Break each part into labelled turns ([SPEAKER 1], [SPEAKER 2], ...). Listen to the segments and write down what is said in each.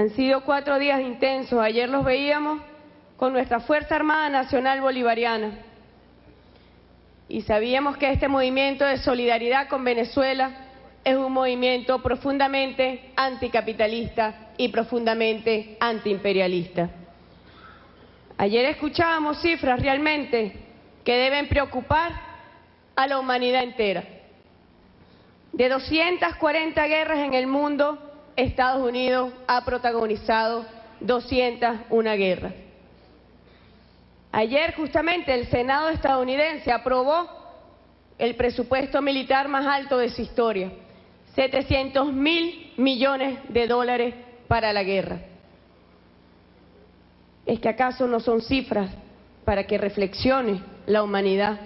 [SPEAKER 1] Han sido 4 días intensos. Ayer los veíamos con nuestra Fuerza Armada Nacional Bolivariana. Y sabíamos que este movimiento de solidaridad con Venezuela es un movimiento profundamente anticapitalista y profundamente antiimperialista. Ayer escuchábamos cifras realmente que deben preocupar a la humanidad entera. De 240 guerras en el mundo, Estados Unidos ha protagonizado 201 guerras. Ayer justamente el Senado estadounidense aprobó el presupuesto militar más alto de su historia, 700.000 millones de dólares para la guerra. ¿Es que acaso no son cifras para que reflexione la humanidad?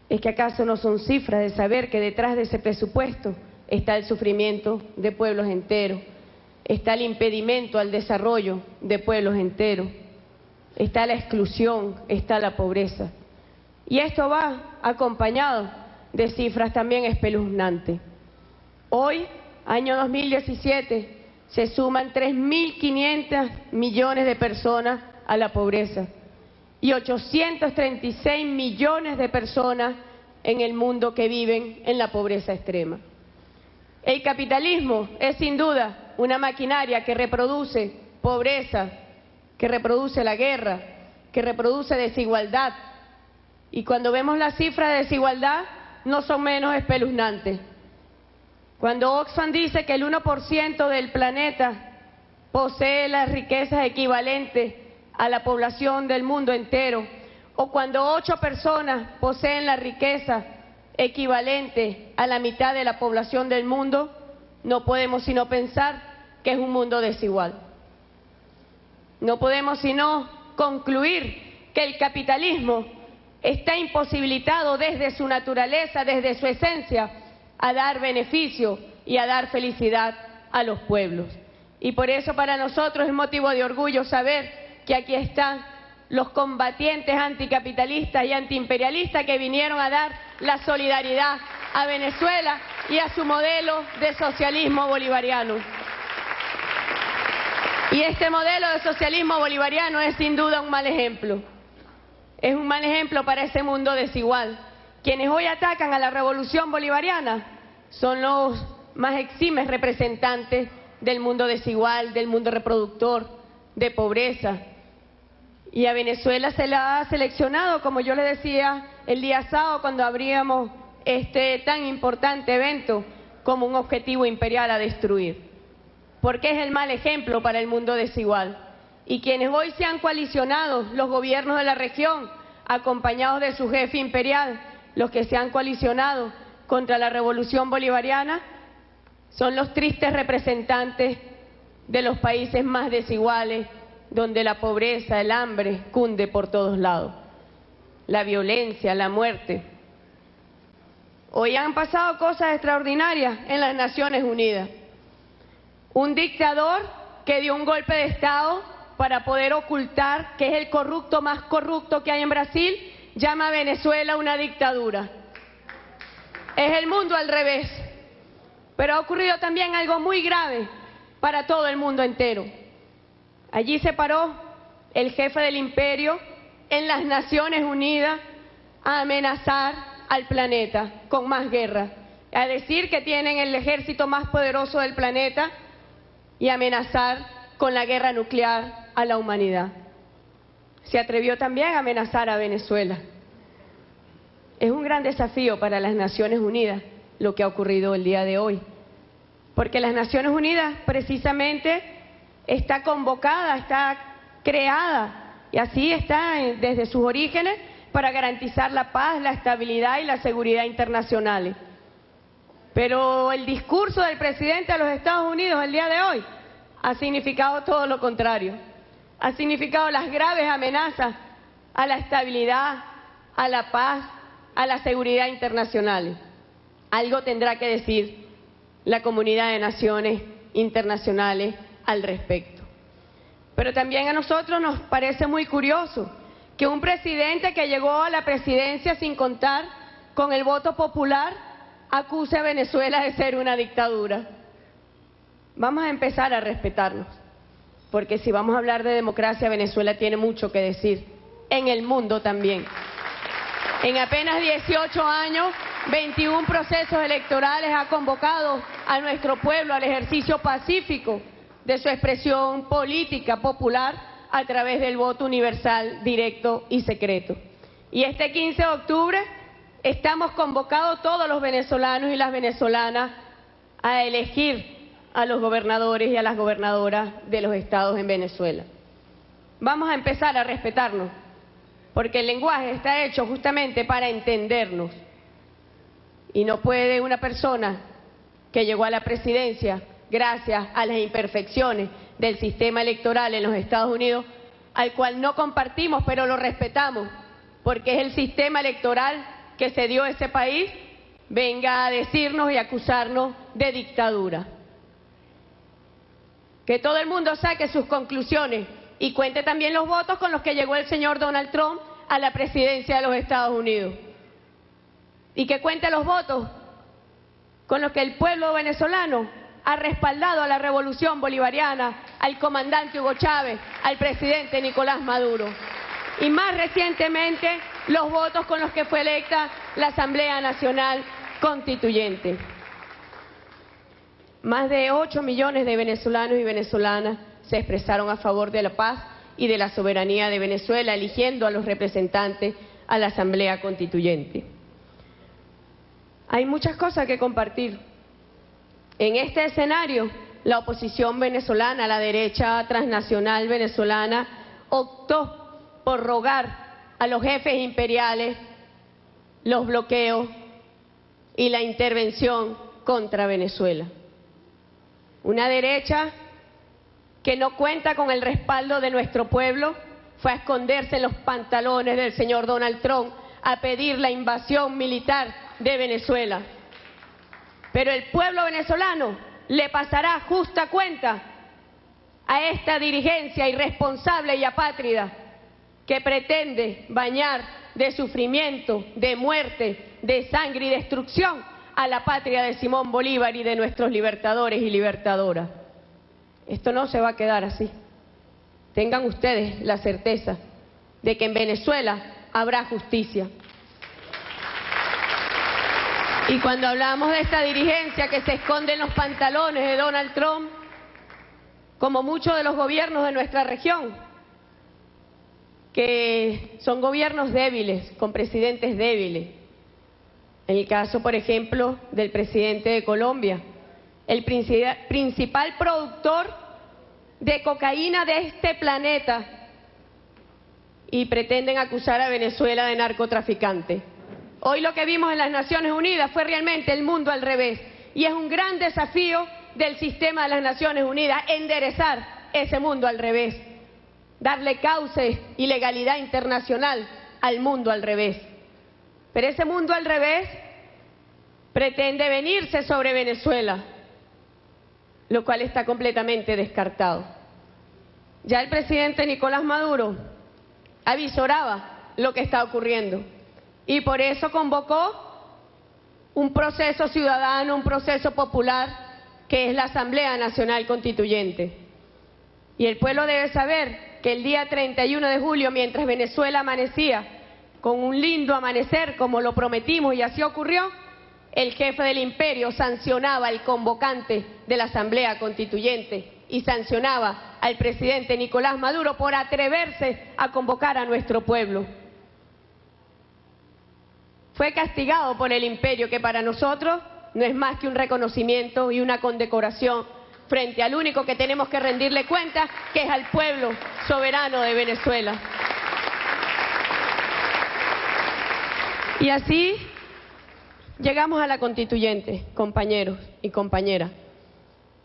[SPEAKER 1] ¿Es que acaso no son cifras de saber que detrás de ese presupuesto está el sufrimiento de pueblos enteros, está el impedimento al desarrollo de pueblos enteros, está la exclusión, está la pobreza? Y esto va acompañado de cifras también espeluznantes. Hoy, año 2017, se suman 3.500 millones de personas a la pobreza y 836 millones de personas en el mundo que viven en la pobreza extrema. El capitalismo es sin duda una maquinaria que reproduce pobreza, que reproduce la guerra, que reproduce desigualdad. Y cuando vemos las cifras de desigualdad, no son menos espeluznantes. Cuando Oxfam dice que el 1% del planeta posee las riquezas equivalentes a la población del mundo entero, o cuando 8 personas poseen la riqueza equivalente a la mitad de la población del mundo, no podemos sino pensar que es un mundo desigual. No podemos sino concluir que el capitalismo está imposibilitado desde su naturaleza, desde su esencia, a dar beneficio y a dar felicidad a los pueblos. Y por eso para nosotros es motivo de orgullo saber que aquí están los combatientes anticapitalistas y antiimperialistas que vinieron a dar la solidaridad a Venezuela y a su modelo de socialismo bolivariano. Y este modelo de socialismo bolivariano es sin duda un mal ejemplo. Es un mal ejemplo para ese mundo desigual. Quienes hoy atacan a la revolución bolivariana son los más eximes representantes del mundo desigual, del mundo reproductor, de pobreza. Y a Venezuela se la ha seleccionado, como yo le decía el día sábado cuando abríamos este tan importante evento, como un objetivo imperial a destruir. Porque es el mal ejemplo para el mundo desigual. Y quienes hoy se han coalicionado, los gobiernos de la región, acompañados de su jefe imperial, los que se han coalicionado contra la revolución bolivariana, son los tristes representantes de los países más desiguales, donde la pobreza, el hambre cunde por todos lados, la violencia, la muerte. Hoy han pasado cosas extraordinarias en las Naciones Unidas. Un dictador que dio un golpe de Estado para poder ocultar que es el corrupto más corrupto que hay en Brasil, llama a Venezuela una dictadura. Es el mundo al revés. Pero ha ocurrido también algo muy grave para todo el mundo entero. Allí se paró el jefe del imperio en las Naciones Unidas a amenazar al planeta con más guerra, a decir que tienen el ejército más poderoso del planeta y amenazar con la guerra nuclear a la humanidad. Se atrevió también a amenazar a Venezuela. Es un gran desafío para las Naciones Unidas lo que ha ocurrido el día de hoy, porque las Naciones Unidas precisamente está convocada, está creada y así está desde sus orígenes para garantizar la paz, la estabilidad y la seguridad internacionales. Pero el discurso del presidente de los Estados Unidos el día de hoy ha significado todo lo contrario. Ha significado las graves amenazas a la estabilidad, a la paz, a la seguridad internacional. Algo tendrá que decir la comunidad de naciones internacionales al respecto. Pero también a nosotros nos parece muy curioso que un presidente que llegó a la presidencia sin contar con el voto popular acuse a Venezuela de ser una dictadura. Vamos a empezar a respetarnos, porque si vamos a hablar de democracia, Venezuela tiene mucho que decir, en el mundo también. En apenas 18 años, 21 procesos electorales ha convocado a nuestro pueblo al ejercicio pacífico de su expresión política popular a través del voto universal, directo y secreto. Y este 15 de octubre estamos convocados todos los venezolanos y las venezolanas a elegir a los gobernadores y a las gobernadoras de los estados en Venezuela. Vamos a empezar a respetarnos, porque el lenguaje está hecho justamente para entendernos. Y no puede una persona que llegó a la presidencia gracias a las imperfecciones del sistema electoral en los Estados Unidos, al cual no compartimos, pero lo respetamos, porque es el sistema electoral que se dio a ese país, venga a decirnos y acusarnos de dictadura. Que todo el mundo saque sus conclusiones y cuente también los votos con los que llegó el señor Donald Trump a la presidencia de los Estados Unidos. Y que cuente los votos con los que el pueblo venezolano ha respaldado a la revolución bolivariana, al comandante Hugo Chávez, al presidente Nicolás Maduro. Y más recientemente, los votos con los que fue electa la Asamblea Nacional Constituyente. Más de 8 millones de venezolanos y venezolanas se expresaron a favor de la paz y de la soberanía de Venezuela, eligiendo a los representantes a la Asamblea Constituyente. Hay muchas cosas que compartir. En este escenario, la oposición venezolana, la derecha transnacional venezolana, optó por rogar a los jefes imperiales los bloqueos y la intervención contra Venezuela. Una derecha que no cuenta con el respaldo de nuestro pueblo fue a esconderse en los pantalones del señor Donald Trump a pedir la invasión militar de Venezuela. Pero el pueblo venezolano le pasará justa cuenta a esta dirigencia irresponsable y apátrida que pretende bañar de sufrimiento, de muerte, de sangre y destrucción a la patria de Simón Bolívar y de nuestros libertadores y libertadoras. Esto no se va a quedar así. Tengan ustedes la certeza de que en Venezuela habrá justicia. Y cuando hablamos de esta dirigencia que se esconde en los pantalones de Donald Trump, como muchos de los gobiernos de nuestra región, que son gobiernos débiles, con presidentes débiles. En el caso, por ejemplo, del presidente de Colombia, el principal productor de cocaína de este planeta, y pretenden acusar a Venezuela de narcotraficante. Hoy lo que vimos en las Naciones Unidas fue realmente el mundo al revés, y es un gran desafío del sistema de las Naciones Unidas enderezar ese mundo al revés, darle cauce y legalidad internacional al mundo al revés. Pero ese mundo al revés pretende venirse sobre Venezuela, lo cual está completamente descartado. Ya el presidente Nicolás Maduro avisoraba lo que está ocurriendo y por eso convocó un proceso ciudadano, un proceso popular, que es la Asamblea Nacional Constituyente. Y el pueblo debe saber que el día 31 de julio, mientras Venezuela amanecía con un lindo amanecer, como lo prometimos y así ocurrió, el jefe del imperio sancionaba al convocante de la Asamblea Constituyente y sancionaba al presidente Nicolás Maduro por atreverse a convocar a nuestro pueblo. Fue castigado por el imperio, que para nosotros no es más que un reconocimiento y una condecoración frente al único que tenemos que rendirle cuenta, que es al pueblo soberano de Venezuela. Y así llegamos a la constituyente, compañeros y compañeras.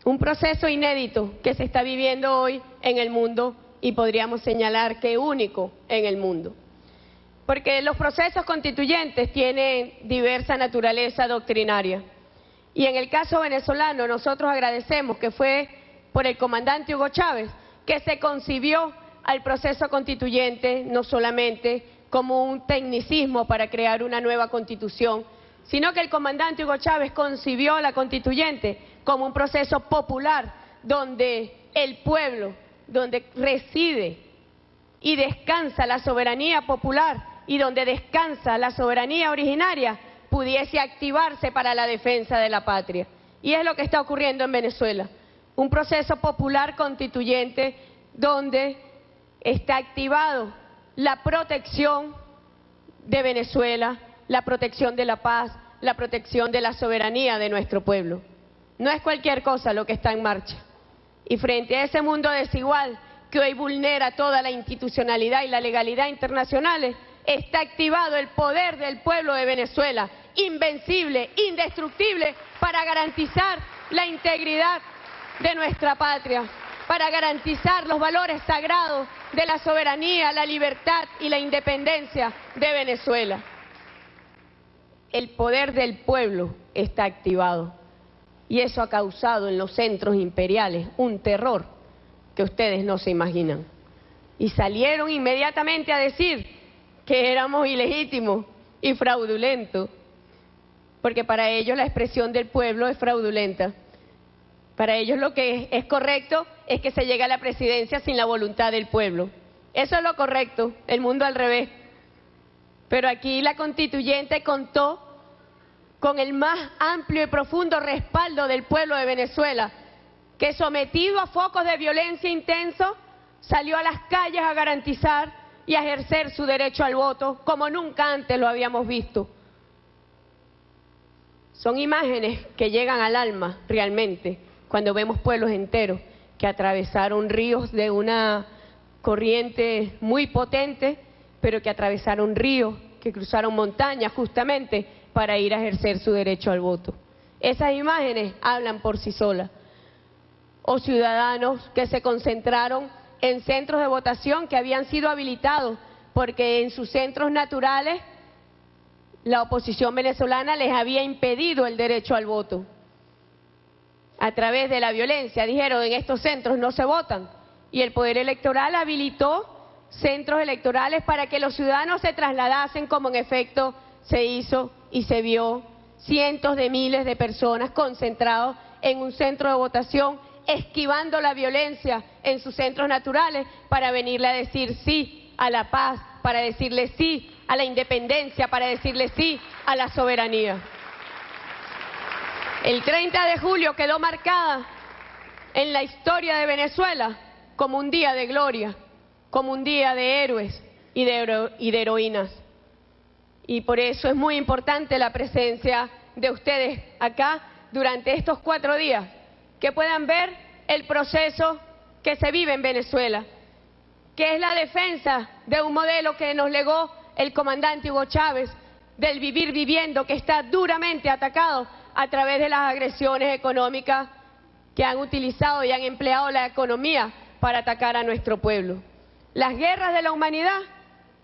[SPEAKER 1] Un proceso inédito que se está viviendo hoy en el mundo y podríamos señalar que único en el mundo. Porque los procesos constituyentes tienen diversa naturaleza doctrinaria. Y en el caso venezolano nosotros agradecemos que fue por el comandante Hugo Chávez que se concibió al proceso constituyente no solamente como un tecnicismo para crear una nueva constitución, sino que el comandante Hugo Chávez concibió la constituyente como un proceso popular donde el pueblo, donde reside y descansa la soberanía popular y donde descansa la soberanía originaria, pudiese activarse para la defensa de la patria. Y es lo que está ocurriendo en Venezuela. Un proceso popular constituyente donde está activado la protección de Venezuela, la protección de la paz, la protección de la soberanía de nuestro pueblo. No es cualquier cosa lo que está en marcha. Y frente a ese mundo desigual que hoy vulnera toda la institucionalidad y la legalidad internacionales, está activado el poder del pueblo de Venezuela, invencible, indestructible, para garantizar la integridad de nuestra patria, para garantizar los valores sagrados de la soberanía, la libertad y la independencia de Venezuela. El poder del pueblo está activado y eso ha causado en los centros imperiales un terror que ustedes no se imaginan. Y salieron inmediatamente a decir que éramos ilegítimos y fraudulentos, porque para ellos la expresión del pueblo es fraudulenta. Para ellos lo que es correcto es que se llegue a la presidencia sin la voluntad del pueblo. Eso es lo correcto, el mundo al revés. Pero aquí la constituyente contó con el más amplio y profundo respaldo del pueblo de Venezuela, que sometido a focos de violencia intenso, salió a las calles a garantizar y a ejercer su derecho al voto como nunca antes lo habíamos visto. Son imágenes que llegan al alma realmente cuando vemos pueblos enteros que atravesaron ríos de una corriente muy potente, pero que atravesaron ríos, que cruzaron montañas justamente para ir a ejercer su derecho al voto. Esas imágenes hablan por sí solas. O ciudadanos que se concentraron en centros de votación que habían sido habilitados porque en sus centros naturales la oposición venezolana les había impedido el derecho al voto. A través de la violencia dijeron: en estos centros no se votan, y el Poder Electoral habilitó centros electorales para que los ciudadanos se trasladasen, como en efecto se hizo y se vio, cientos de miles de personas concentrados en un centro de votación, esquivando la violencia en sus centros naturales para venirle a decir sí a la paz, para decirle sí a la independencia, para decirle sí a la soberanía. El 30 de julio quedó marcada en la historia de Venezuela como un día de gloria, como un día de héroes y de heroínas. Y por eso es muy importante la presencia de ustedes acá durante estos 4 días, que puedan ver el proceso que se vive en Venezuela, que es la defensa de un modelo que nos legó el comandante Hugo Chávez, del vivir viviendo, que está duramente atacado a través de las agresiones económicas que han utilizado y han empleado la economía para atacar a nuestro pueblo. Las guerras de la humanidad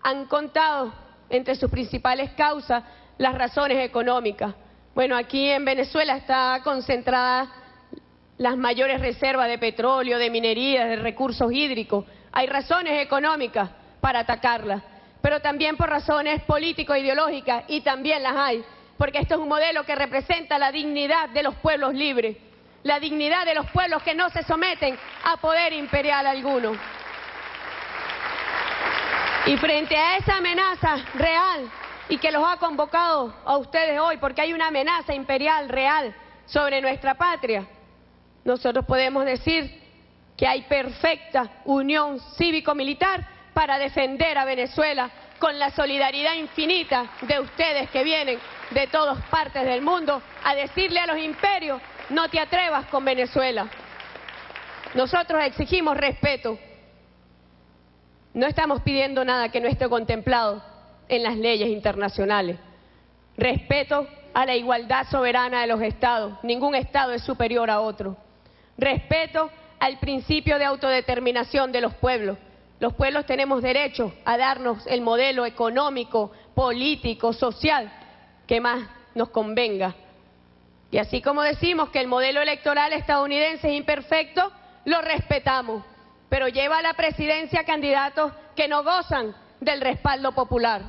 [SPEAKER 1] han contado entre sus principales causas las razones económicas. Bueno, aquí en Venezuela está concentrada las mayores reservas de petróleo, de minería, de recursos hídricos. Hay razones económicas para atacarlas, pero también por razones político-ideológicas, y también las hay, porque esto es un modelo que representa la dignidad de los pueblos libres, la dignidad de los pueblos que no se someten a poder imperial alguno. Y frente a esa amenaza real, y que los ha convocado a ustedes hoy, porque hay una amenaza imperial real sobre nuestra patria, nosotros podemos decir que hay perfecta unión cívico-militar para defender a Venezuela, con la solidaridad infinita de ustedes que vienen de todas partes del mundo a decirle a los imperios: no te atrevas con Venezuela. Nosotros exigimos respeto. No estamos pidiendo nada que no esté contemplado en las leyes internacionales. Respeto a la igualdad soberana de los estados. Ningún estado es superior a otro. Respeto al principio de autodeterminación de los pueblos. Los pueblos tenemos derecho a darnos el modelo económico, político, social que más nos convenga. Y así como decimos que el modelo electoral estadounidense es imperfecto, lo respetamos, pero lleva a la presidencia candidatos que no gozan del respaldo popular.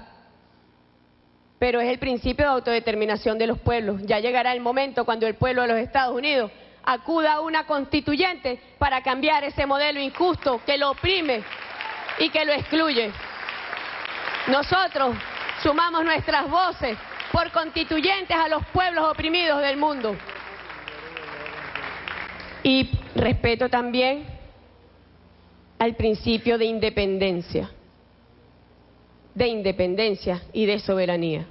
[SPEAKER 1] Pero es el principio de autodeterminación de los pueblos. Ya llegará el momento cuando el pueblo de los Estados Unidos acuda a una constituyente para cambiar ese modelo injusto que lo oprime y que lo excluye. Nosotros sumamos nuestras voces por constituyentes a los pueblos oprimidos del mundo. Y respeto también al principio de independencia y de soberanía.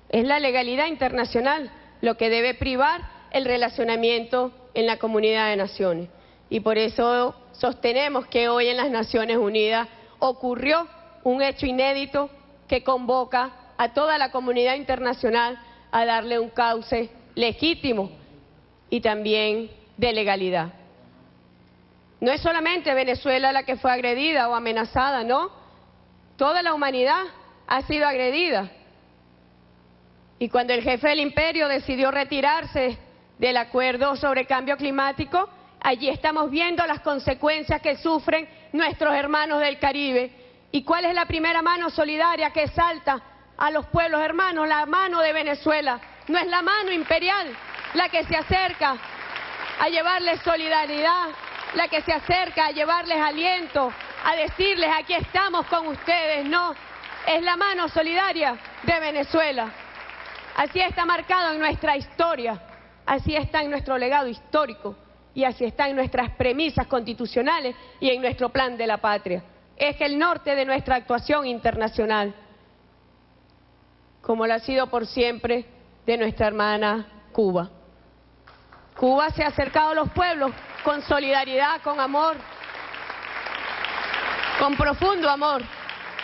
[SPEAKER 1] Es la legalidad internacional lo que debe privar el relacionamiento en la comunidad de naciones. Y por eso sostenemos que hoy en las Naciones Unidas ocurrió un hecho inédito que convoca a toda la comunidad internacional a darle un cauce legítimo y también de legalidad. No es solamente Venezuela la que fue agredida o amenazada, no. Toda la humanidad ha sido agredida. Y cuando el jefe del imperio decidió retirarse del acuerdo sobre cambio climático, allí estamos viendo las consecuencias que sufren nuestros hermanos del Caribe. ¿Y cuál es la primera mano solidaria que salta a los pueblos hermanos? La mano de Venezuela. No es la mano imperial la que se acerca a llevarles solidaridad, la que se acerca a llevarles aliento, a decirles aquí estamos con ustedes. No, es la mano solidaria de Venezuela. Así está marcado en nuestra historia, así está en nuestro legado histórico y así está en nuestras premisas constitucionales y en nuestro plan de la patria. Es el norte de nuestra actuación internacional, como lo ha sido por siempre de nuestra hermana Cuba. Cuba se ha acercado a los pueblos con solidaridad, con amor, con profundo amor.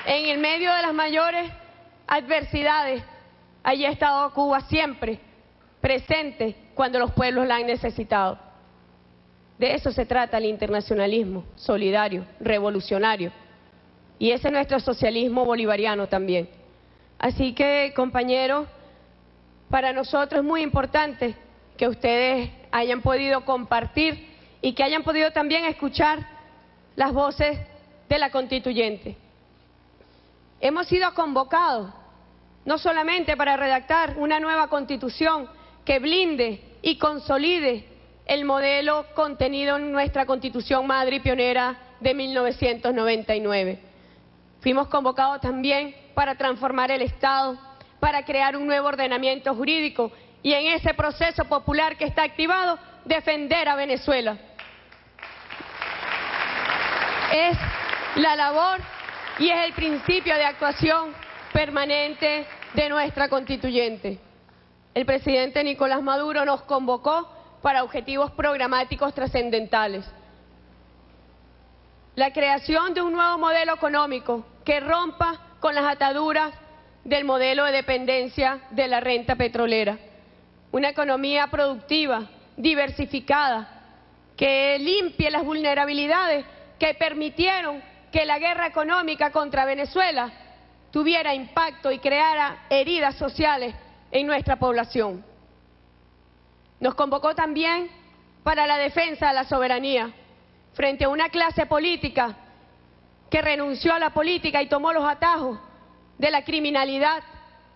[SPEAKER 1] En el medio de las mayores adversidades, allí ha estado Cuba siempre presente cuando los pueblos la han necesitado. De eso se trata el internacionalismo solidario, revolucionario. Y ese es nuestro socialismo bolivariano también. Así que, compañeros, para nosotros es muy importante que ustedes hayan podido compartir y que hayan podido también escuchar las voces de la constituyente. Hemos sido convocados no solamente para redactar una nueva constitución que blinde y consolide el modelo contenido en nuestra Constitución madre y pionera de 1999. Fuimos convocados también para transformar el Estado, para crear un nuevo ordenamiento jurídico y en ese proceso popular que está activado, defender a Venezuela. Es la labor y es el principio de actuación permanente de nuestra constituyente. El presidente Nicolás Maduro nos convocó para objetivos programáticos trascendentales. La creación de un nuevo modelo económico que rompa con las ataduras del modelo de dependencia de la renta petrolera. Una economía productiva, diversificada, que limpie las vulnerabilidades que permitieron que la guerra económica contra Venezuela tuviera impacto y creara heridas sociales en nuestra población. Nos convocó también para la defensa de la soberanía frente a una clase política que renunció a la política y tomó los atajos de la criminalidad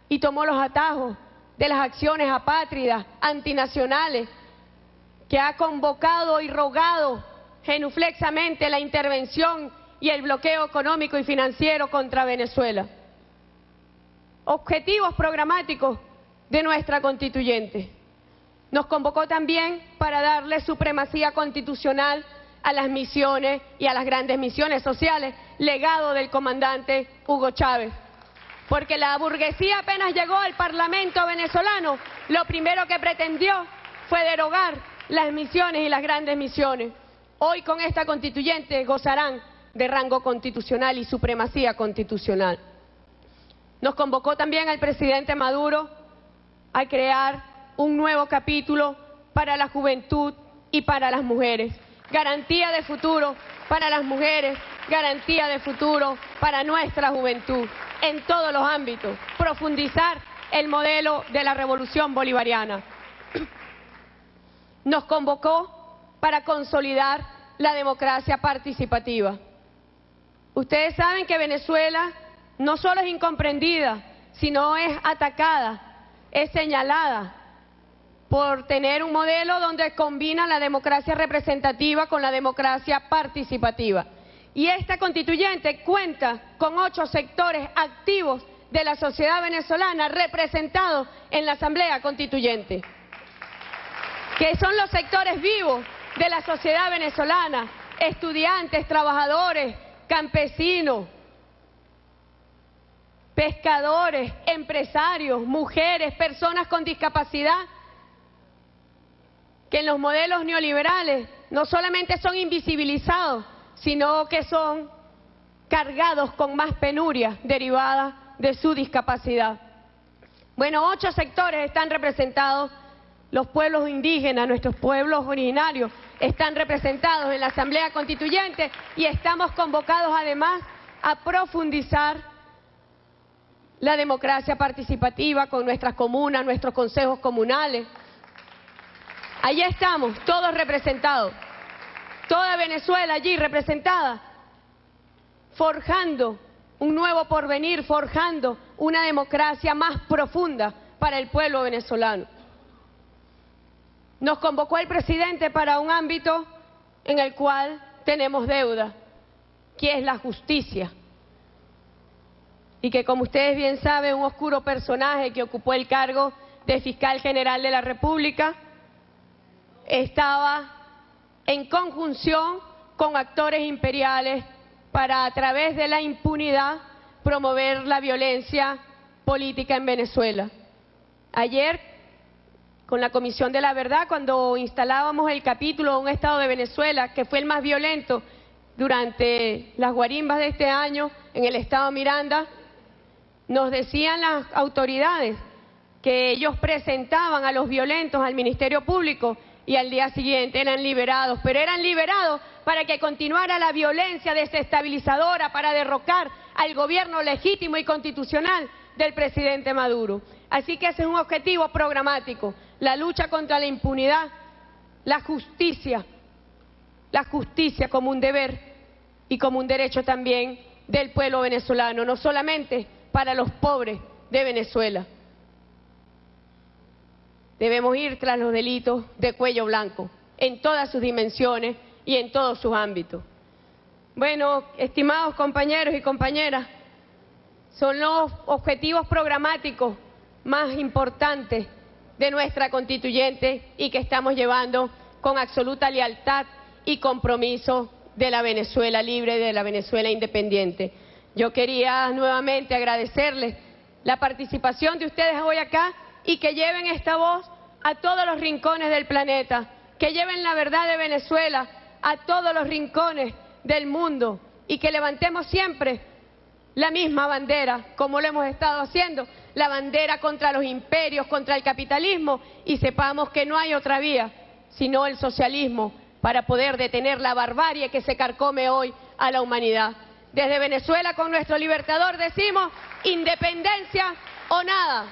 [SPEAKER 1] y tomó los atajos de las acciones apátridas, antinacionales, que ha convocado y rogado genuflexamente la intervención y el bloqueo económico y financiero contra Venezuela. Objetivos programáticos de nuestra constituyente. Nos convocó también para darle supremacía constitucional a las misiones y a las grandes misiones sociales, legado del comandante Hugo Chávez. Porque la burguesía apenas llegó al Parlamento venezolano, lo primero que pretendió fue derogar las misiones y las grandes misiones. Hoy con esta constituyente gozarán de rango constitucional y supremacía constitucional. Nos convocó también al presidente Maduro a crear un nuevo capítulo para la juventud y para las mujeres. Garantía de futuro para las mujeres, garantía de futuro para nuestra juventud en todos los ámbitos. Profundizar el modelo de la revolución bolivariana. Nos convocó para consolidar la democracia participativa. Ustedes saben que Venezuela no solo es incomprendida, sino es atacada, es señalada por tener un modelo donde combina la democracia representativa con la democracia participativa. Y esta constituyente cuenta con 8 sectores activos de la sociedad venezolana representados en la Asamblea Constituyente, que son los sectores vivos de la sociedad venezolana: estudiantes, trabajadores, campesinos, pescadores, empresarios, mujeres, personas con discapacidad, que en los modelos neoliberales no solamente son invisibilizados, sino que son cargados con más penurias derivadas de su discapacidad. Bueno, 8 sectores están representados: los pueblos indígenas, nuestros pueblos originarios, están representados en la Asamblea Constituyente, y estamos convocados además a profundizar la democracia participativa con nuestras comunas, nuestros consejos comunales. Allí estamos, todos representados, toda Venezuela allí representada, forjando un nuevo porvenir, forjando una democracia más profunda para el pueblo venezolano. Nos convocó el presidente para un ámbito en el cual tenemos deuda, que es la justicia. Y que, como ustedes bien saben, un oscuro personaje que ocupó el cargo de fiscal general de la República estaba en conjunción con actores imperiales para, a través de la impunidad, promover la violencia política en Venezuela. Ayer, con la Comisión de la Verdad, cuando instalábamos el capítulo Un Estado de Venezuela, que fue el más violento durante las guarimbas de este año en el Estado Miranda, nos decían las autoridades que ellos presentaban a los violentos al Ministerio Público y al día siguiente eran liberados, pero eran liberados para que continuara la violencia desestabilizadora para derrocar al gobierno legítimo y constitucional del presidente Maduro. Así que ese es un objetivo programático: la lucha contra la impunidad, la justicia como un deber y como un derecho también del pueblo venezolano, no solamente para los pobres de Venezuela. Debemos ir tras los delitos de cuello blanco, en todas sus dimensiones y en todos sus ámbitos. Bueno, estimados compañeros y compañeras, son los objetivos programáticos más importantes de nuestra constituyente y que estamos llevando con absoluta lealtad y compromiso de la Venezuela libre, de la Venezuela independiente. Yo quería nuevamente agradecerles la participación de ustedes hoy acá y que lleven esta voz a todos los rincones del planeta, que lleven la verdad de Venezuela a todos los rincones del mundo y que levantemos siempre la misma bandera, como lo hemos estado haciendo, la bandera contra los imperios, contra el capitalismo, y sepamos que no hay otra vía sino el socialismo para poder detener la barbarie que se carcome hoy a la humanidad. Desde Venezuela, con nuestro libertador, decimos: independencia o nada.